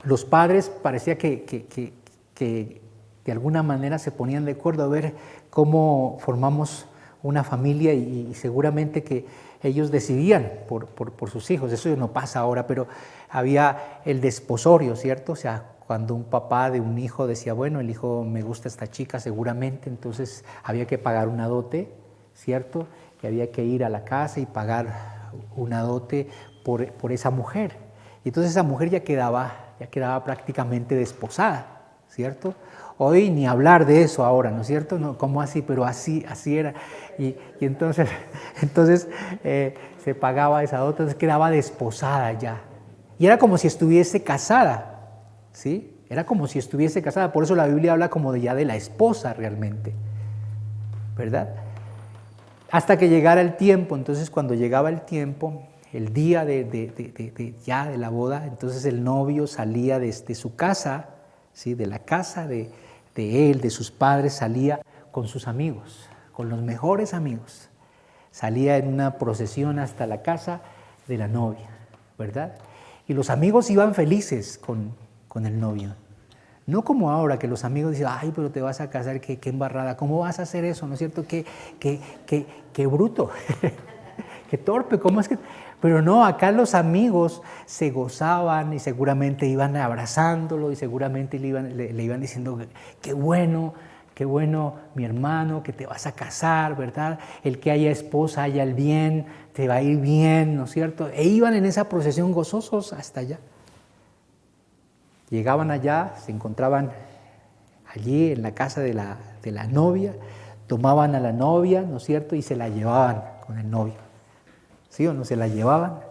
S1: los padres parecía que de alguna manera se ponían de acuerdo a ver cómo formamos una familia y seguramente que ellos decidían por sus hijos. Eso no pasa ahora, pero había el desposorio, ¿cierto? O sea, cuando un papá de un hijo decía, bueno, el hijo me gusta esta chica seguramente, entonces había que pagar una dote, ¿cierto? Y había que ir a la casa y pagar una dote por esa mujer. Y entonces esa mujer ya quedaba prácticamente desposada, ¿cierto? Hoy ni hablar de eso ahora, ¿no es cierto? No, ¿cómo así? Pero así era. Y entonces se pagaba esa dote, entonces quedaba desposada ya. Y era como si estuviese casada, ¿sí? Era como si estuviese casada. Por eso la Biblia habla como de la esposa realmente, ¿verdad? Hasta que llegara el tiempo. Entonces cuando llegaba el tiempo, el día de la boda, entonces el novio salía desde su casa, ¿sí? De la casa de él, de sus padres, salía con sus amigos, con los mejores amigos. Salía en una procesión hasta la casa de la novia, ¿verdad? Y los amigos iban felices con el novio. No como ahora que los amigos dicen, ay, pero te vas a casar, qué embarrada, ¿cómo vas a hacer eso? ¿No es cierto? Qué bruto, qué torpe, ¿cómo es que...? Pero no, acá los amigos se gozaban y seguramente iban abrazándolo y seguramente le iban diciendo, qué bueno mi hermano, que te vas a casar, ¿verdad? El que haya esposa, haya el bien, te va a ir bien, ¿no es cierto? E iban en esa procesión gozosos hasta allá. Llegaban allá, se encontraban allí en la casa de la novia, tomaban a la novia, ¿no es cierto? Y se la llevaban con el novio. ¿Sí o no? Se la llevaban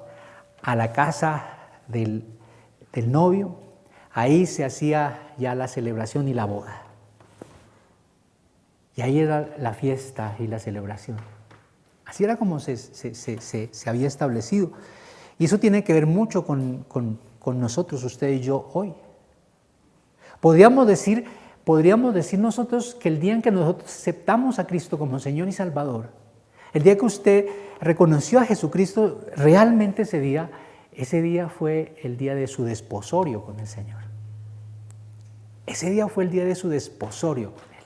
S1: a la casa del novio, ahí se hacía ya la celebración y la boda. Y ahí era la fiesta y la celebración. Así era como se había establecido. Y eso tiene que ver mucho con nosotros, usted y yo, hoy. Podríamos decir nosotros que el día en que nosotros aceptamos a Cristo como Señor y Salvador, el día que usted reconoció a Jesucristo, realmente ese día fue el día de su desposorio con el Señor. Ese día fue el día de su desposorio con Él.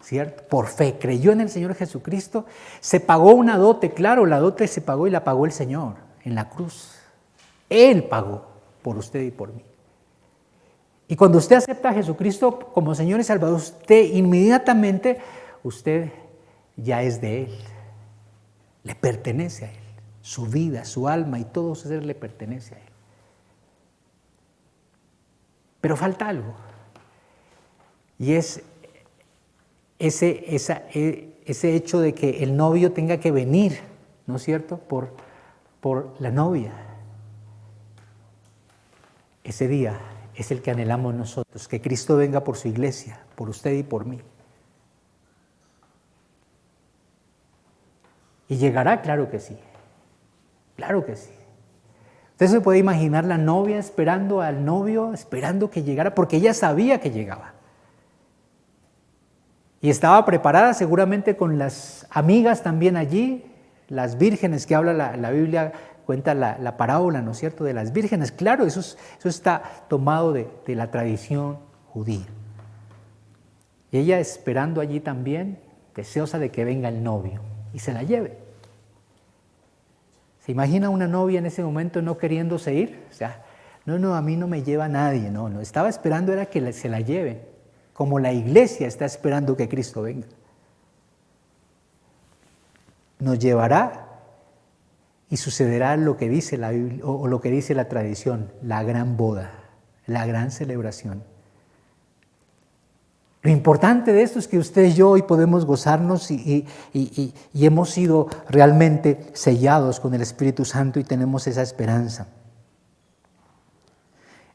S1: ¿cierto? Por fe, creyó en el Señor Jesucristo, se pagó una dote, claro, la dote se pagó y la pagó el Señor en la cruz. Él pagó por usted y por mí. Y cuando usted acepta a Jesucristo como Señor y Salvador, usted inmediatamente, usted ya es de Él, le pertenece a Él. Su vida, su alma y todo su ser le pertenece a Él. Pero falta algo, y es ese hecho de que el novio tenga que venir, ¿no es cierto?, por la novia. Ese día es el que anhelamos nosotros, que Cristo venga por su iglesia, por usted y por mí. ¿Y llegará? Claro que sí, claro que sí. Usted se puede imaginar la novia esperando al novio, esperando que llegara, porque ella sabía que llegaba. Y estaba preparada seguramente con las amigas también allí, las vírgenes que habla la Biblia, cuenta la parábola, ¿no es cierto?, de las vírgenes. Claro, eso está tomado de la tradición judía. Y ella esperando allí también, deseosa de que venga el novio y se la lleve. ¿Se imagina una novia en ese momento no queriéndose ir? O sea, no, a mí no me lleva nadie, no, estaba esperando era que se la lleven. Como la iglesia está esperando que Cristo venga. Nos llevará y sucederá lo que dice la Biblia, o lo que dice la tradición, la gran boda, la gran celebración. Lo importante de esto es que usted y yo hoy podemos gozarnos y hemos sido realmente sellados con el Espíritu Santo y tenemos esa esperanza.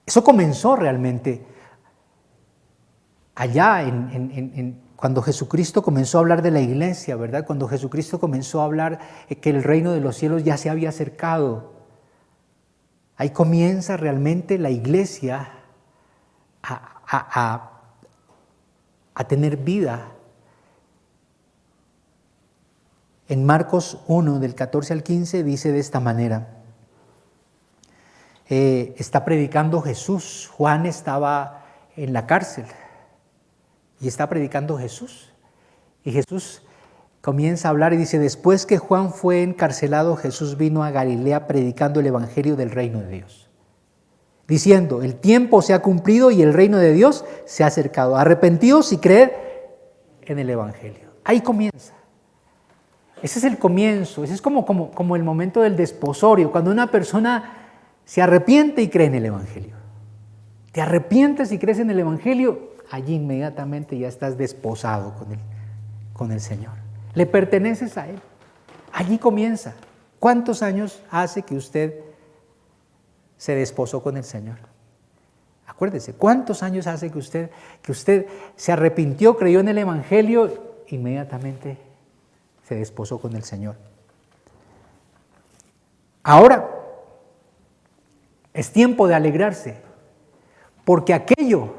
S1: Eso comenzó realmente allá cuando Jesucristo comenzó a hablar de la iglesia, ¿verdad? Cuando Jesucristo comenzó a hablar que el reino de los cielos ya se había acercado. Ahí comienza realmente la iglesia a tener vida. En Marcos 1, del 14 al 15, dice de esta manera. Está predicando Jesús. Juan estaba en la cárcel. Y está predicando Jesús. Y Jesús comienza a hablar y dice, después que Juan fue encarcelado, Jesús vino a Galilea predicando el evangelio del reino de Dios. Diciendo, el tiempo se ha cumplido y el reino de Dios se ha acercado. Arrepentíos y creed en el evangelio. Ahí comienza. Ese es el comienzo. Ese es como el momento del desposorio, cuando una persona se arrepiente y cree en el evangelio. Te arrepientes y crees en el evangelio, allí inmediatamente ya estás desposado con el Señor. Le perteneces a Él. Allí comienza. ¿Cuántos años hace que usted se desposó con el Señor? Acuérdese, ¿cuántos años hace que usted se arrepintió, creyó en el evangelio, inmediatamente se desposó con el Señor? Ahora es tiempo de alegrarse, porque aquello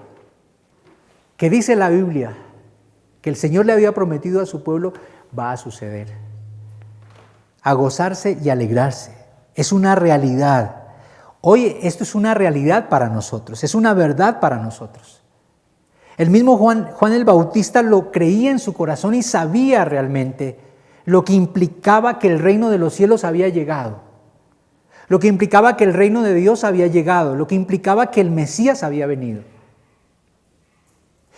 S1: que dice la Biblia, que el Señor le había prometido a su pueblo, va a suceder. A gozarse y alegrarse. Es una realidad. Hoy esto es una realidad para nosotros, es una verdad para nosotros. El mismo Juan el Bautista lo creía en su corazón y sabía realmente lo que implicaba que el reino de los cielos había llegado, lo que implicaba que el reino de Dios había llegado, lo que implicaba que el Mesías había venido.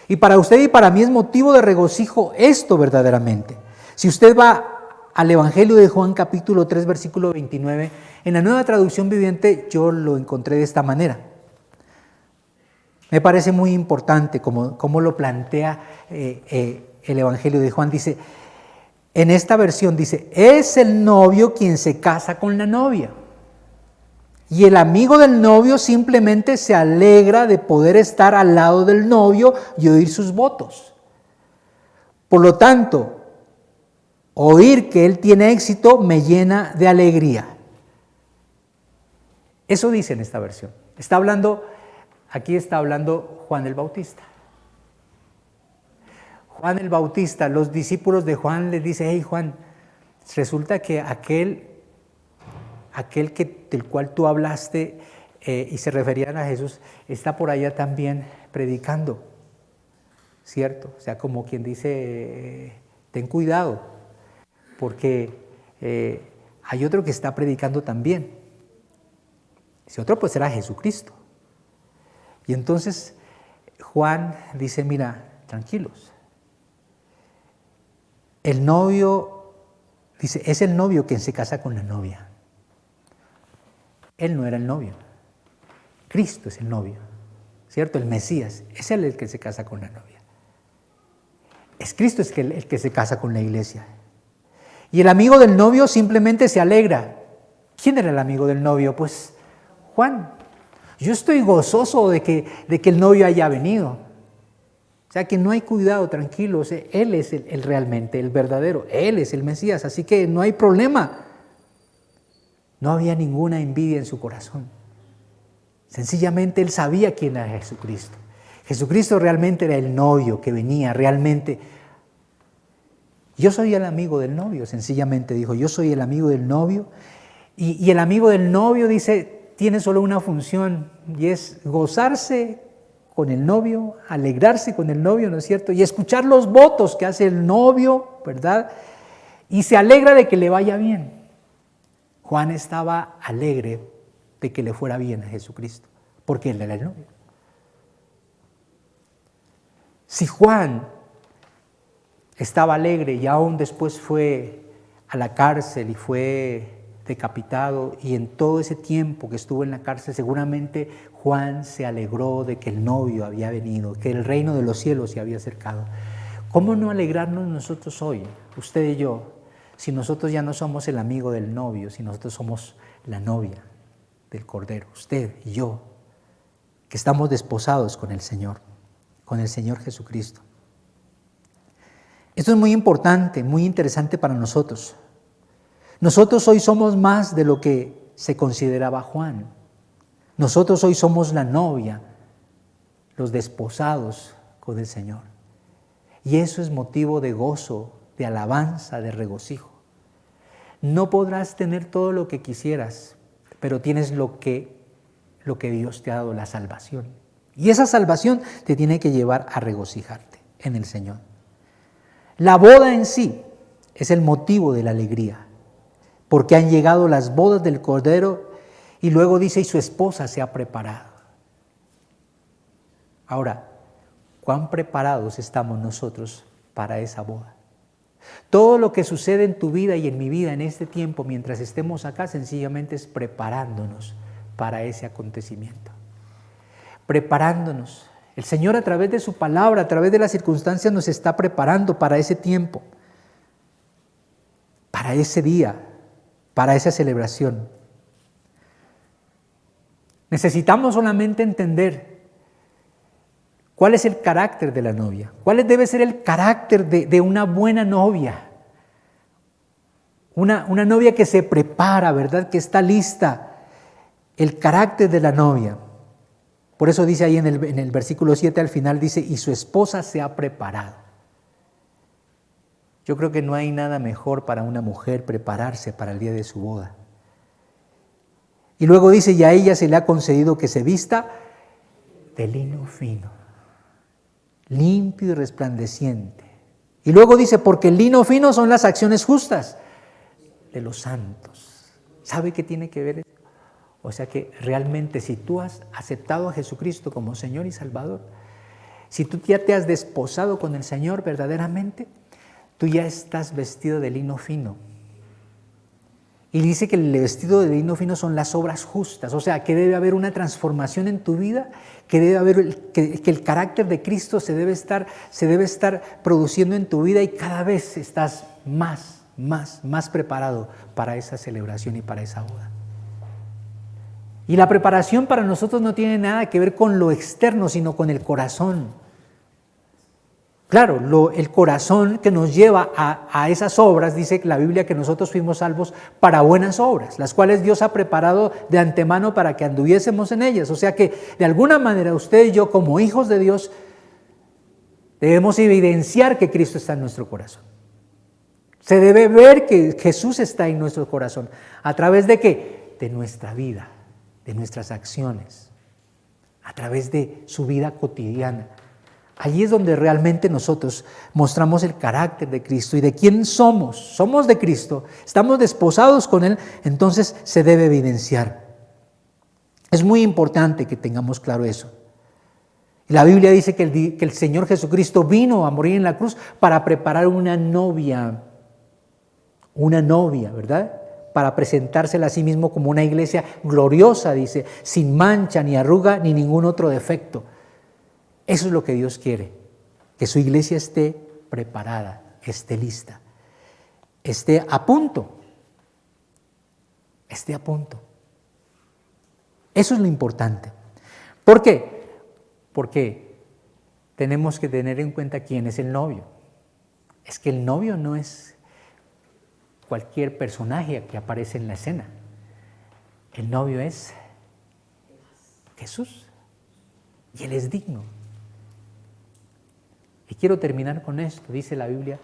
S1: Y para usted y para mí es motivo de regocijo esto verdaderamente. Si usted va al Evangelio de Juan capítulo 3 versículo 29, en la Nueva Traducción Viviente yo lo encontré de esta manera. Me parece muy importante como lo plantea el Evangelio de Juan. Dice, en esta versión dice, es el novio quien se casa con la novia. Y el amigo del novio simplemente se alegra de poder estar al lado del novio y oír sus votos. Por lo tanto, oír que él tiene éxito me llena de alegría. Eso dice en esta versión. Aquí está hablando Juan el Bautista. Juan el Bautista, los discípulos de Juan les dice, hey Juan, resulta que aquel del cual tú hablaste y se referían a Jesús, está por allá también predicando. ¿cierto? O sea, como quien dice, ten cuidado, porque hay otro que está predicando también. Ese otro pues era Jesucristo. Y entonces Juan dice, mira, tranquilos. El novio, dice, es el novio quien se casa con la novia. Él no era el novio. Cristo es el novio, ¿cierto? El Mesías, es él el que se casa con la novia. Es Cristo el que se casa con la iglesia. Y el amigo del novio simplemente se alegra. ¿Quién era el amigo del novio? Pues Juan. Yo estoy gozoso de que el novio haya venido. O sea que no hay cuidado, tranquilos. Él es el realmente, el verdadero. Él es el Mesías, así que no hay problema. No había ninguna envidia en su corazón. Sencillamente él sabía quién era Jesucristo. Jesucristo realmente era el novio que venía, realmente. Yo soy el amigo del novio, sencillamente dijo, yo soy el amigo del novio. Y el amigo del novio dice, tiene solo una función y es gozarse con el novio, alegrarse con el novio, ¿no es cierto? Y escuchar los votos que hace el novio, ¿verdad? Y se alegra de que le vaya bien. Juan estaba alegre de que le fuera bien a Jesucristo, porque él era el novio. Si Juan estaba alegre y aún después fue a la cárcel y fue decapitado, y en todo ese tiempo que estuvo en la cárcel seguramente Juan se alegró de que el novio había venido, que el reino de los cielos se había acercado. ¿Cómo no alegrarnos nosotros hoy, usted y yo, si nosotros ya no somos el amigo del novio, si nosotros somos la novia del Cordero, usted y yo, que estamos desposados con el Señor Jesucristo? Esto es muy importante, muy interesante para nosotros. Nosotros hoy somos más de lo que se consideraba Juan. Nosotros hoy somos la novia, los desposados con el Señor. Y eso es motivo de gozo, de alabanza, de regocijo. No podrás tener todo lo que quisieras, pero tienes lo que Dios te ha dado, la salvación. Y esa salvación te tiene que llevar a regocijarte en el Señor. La boda en sí es el motivo de la alegría, porque han llegado las bodas del Cordero y luego dice, y su esposa se ha preparado. Ahora, ¿cuán preparados estamos nosotros para esa boda? Todo lo que sucede en tu vida y en mi vida en este tiempo, mientras estemos acá, sencillamente es preparándonos para ese acontecimiento. Preparándonos. El Señor, a través de su palabra, a través de las circunstancias, nos está preparando para ese tiempo, para ese día, para esa celebración. Necesitamos solamente entender cuál es el carácter de la novia, cuál debe ser el carácter de una buena novia. Una novia que se prepara, ¿verdad? Que está lista. El carácter de la novia. Por eso dice ahí en el versículo 7 al final, dice, y su esposa se ha preparado. Yo creo que no hay nada mejor para una mujer prepararse para el día de su boda. Y luego dice, y a ella se le ha concedido que se vista de lino fino, limpio y resplandeciente. Y luego dice, porque el lino fino son las acciones justas de los santos. ¿Sabe qué tiene que ver eso? O sea que realmente si tú has aceptado a Jesucristo como Señor y Salvador, si tú ya te has desposado con el Señor verdaderamente, tú ya estás vestido de lino fino. Y dice que el vestido de lino fino son las obras justas, o sea que debe haber una transformación en tu vida, que debe haber que el carácter de Cristo se debe estar produciendo en tu vida y cada vez estás más preparado para esa celebración y para esa boda. Y la preparación para nosotros no tiene nada que ver con lo externo, sino con el corazón. Claro, el corazón que nos lleva a esas obras, dice la Biblia que nosotros fuimos salvos para buenas obras, las cuales Dios ha preparado de antemano para que anduviésemos en ellas. O sea que de alguna manera usted y yo como hijos de Dios debemos evidenciar que Cristo está en nuestro corazón. Se debe ver que Jesús está en nuestro corazón. ¿A través de qué? De nuestra vida, de nuestras acciones, a través de su vida cotidiana, Allí es donde realmente nosotros mostramos el carácter de Cristo y de quién somos. Somos de Cristo, estamos desposados con Él, entonces se debe evidenciar. Es muy importante que tengamos claro eso. La Biblia dice que el Señor Jesucristo vino a morir en la cruz para preparar una novia, ¿verdad? Para presentársela a sí mismo como una iglesia gloriosa, dice, sin mancha, ni arruga, ni ningún otro defecto. Eso es lo que Dios quiere, que su iglesia esté preparada, esté lista, esté a punto. Esté a punto. Eso es lo importante. ¿Por qué? Porque tenemos que tener en cuenta quién es el novio. Es que el novio no es cualquier personaje que aparece en la escena. El novio es Jesús. Y Él es digno. Y quiero terminar con esto. Dice la Biblia,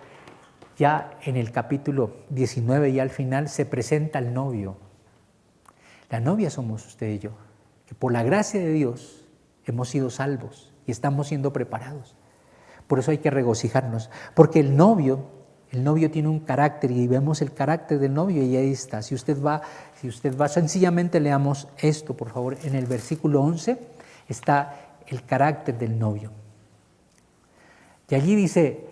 S1: ya en el capítulo 19, ya al final, se presenta el novio. La novia somos usted y yo, que por la gracia de Dios hemos sido salvos y estamos siendo preparados. Por eso hay que regocijarnos, porque el novio tiene un carácter y vemos el carácter del novio y ahí está. Si usted va, sencillamente leamos esto, por favor. En el versículo 11 está el carácter del novio. Y allí dice,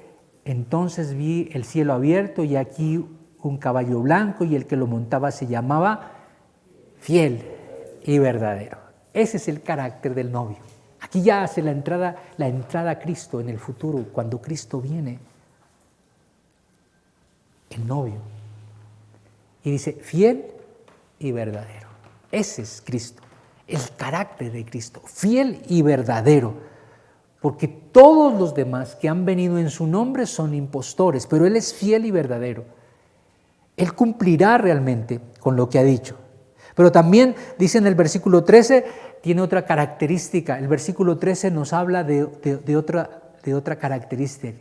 S1: entonces vi el cielo abierto y aquí un caballo blanco y el que lo montaba se llamaba Fiel y Verdadero. Ese es el carácter del novio. Aquí ya hace la entrada a Cristo en el futuro, cuando Cristo viene. El novio. Y dice, fiel y verdadero. Ese es Cristo, el carácter de Cristo, fiel y verdadero. Porque todos los demás que han venido en su nombre son impostores, pero Él es fiel y verdadero. Él cumplirá realmente con lo que ha dicho. Pero también dice en el versículo 13, tiene otra característica. El versículo 13 nos habla de otra característica.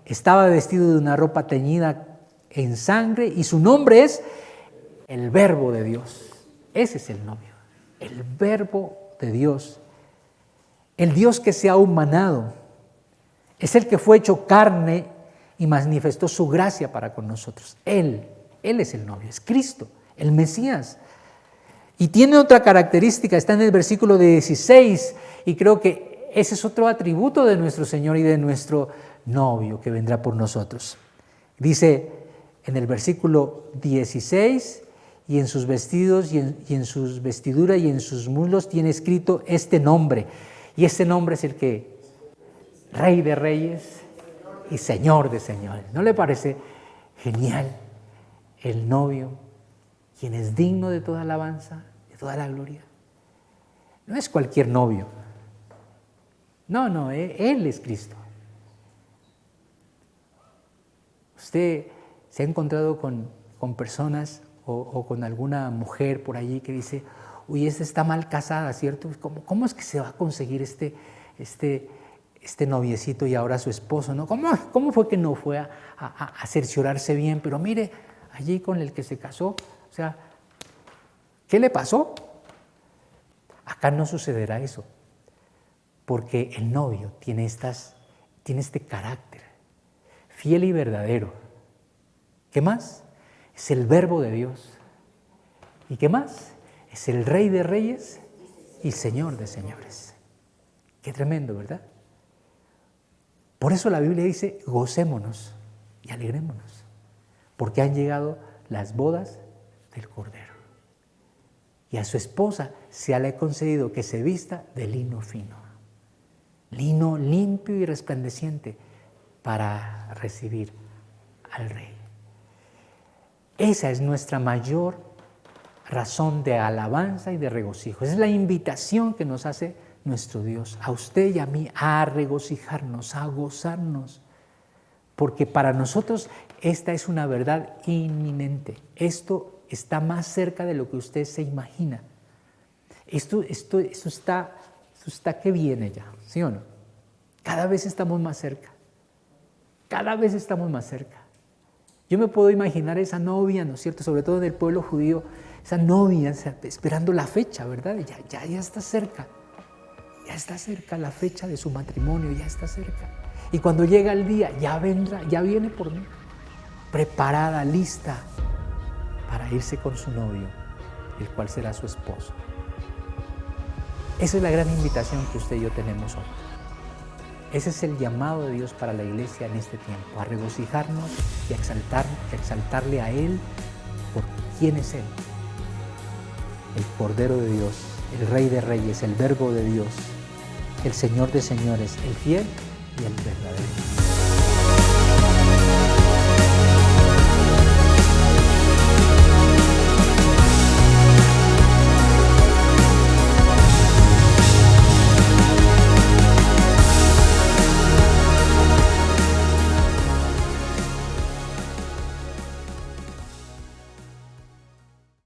S1: Estaba vestido de una ropa teñida en sangre y su nombre es el Verbo de Dios. Ese es el novio, el Verbo de Dios. El Dios que se ha humanado es el que fue hecho carne y manifestó su gracia para con nosotros. Él es el novio, es Cristo, el Mesías. Y tiene otra característica, está en el versículo 16, y creo que ese es otro atributo de nuestro Señor y de nuestro novio que vendrá por nosotros. Dice en el versículo 16, y en sus vestidos, y en sus vestiduras, y en sus muslos tiene escrito este nombre. Y este nombre es el que, Rey de Reyes y Señor de Señores. ¿No le parece genial el novio, quien es digno de toda alabanza, de toda la gloria? No es cualquier novio. No, Él es Cristo. Usted se ha encontrado con personas o con alguna mujer por allí que dice, uy, esta está mal casada, ¿cierto? ¿Cómo es que se va a conseguir este noviecito y ahora su esposo, ¿no? ¿Cómo fue que no fue a cerciorarse bien? Pero mire, allí con el que se casó, o sea, ¿qué le pasó? Acá no sucederá eso, porque el novio tiene este carácter, fiel y verdadero. ¿Qué más? Es el Verbo de Dios. ¿Y qué más? Es el Rey de Reyes y Señor de Señores. Qué tremendo, ¿verdad? Por eso la Biblia dice, gocémonos y alegrémonos, porque han llegado las bodas del Cordero. Y a su esposa se le ha concedido que se vista de lino fino, lino limpio y resplandeciente para recibir al Rey. Esa es nuestra mayor razón de alabanza y de regocijo. Esa es la invitación que nos hace nuestro Dios, a usted y a mí, a regocijarnos, a gozarnos, porque para nosotros esta es una verdad inminente. Esto está más cerca de lo que usted se imagina. Esto está que viene ya, ¿sí o no? Cada vez estamos más cerca. Cada vez estamos más cerca. Yo me puedo imaginar esa novia, ¿no es cierto? Sobre todo en el pueblo judío, esa novia esperando la fecha, ¿verdad? Ya está cerca. Ya está cerca la fecha de su matrimonio, ya está cerca. Y cuando llega el día, ya vendrá, ya viene por mí, preparada, lista para irse con su novio, el cual será su esposo. Esa es la gran invitación que usted y yo tenemos hoy. Ese es el llamado de Dios para la iglesia en este tiempo, a regocijarnos y a exaltarle a Él por quién es Él. El Cordero de Dios, el Rey de Reyes, el Verbo de Dios, el Señor de Señores, el fiel y el verdadero.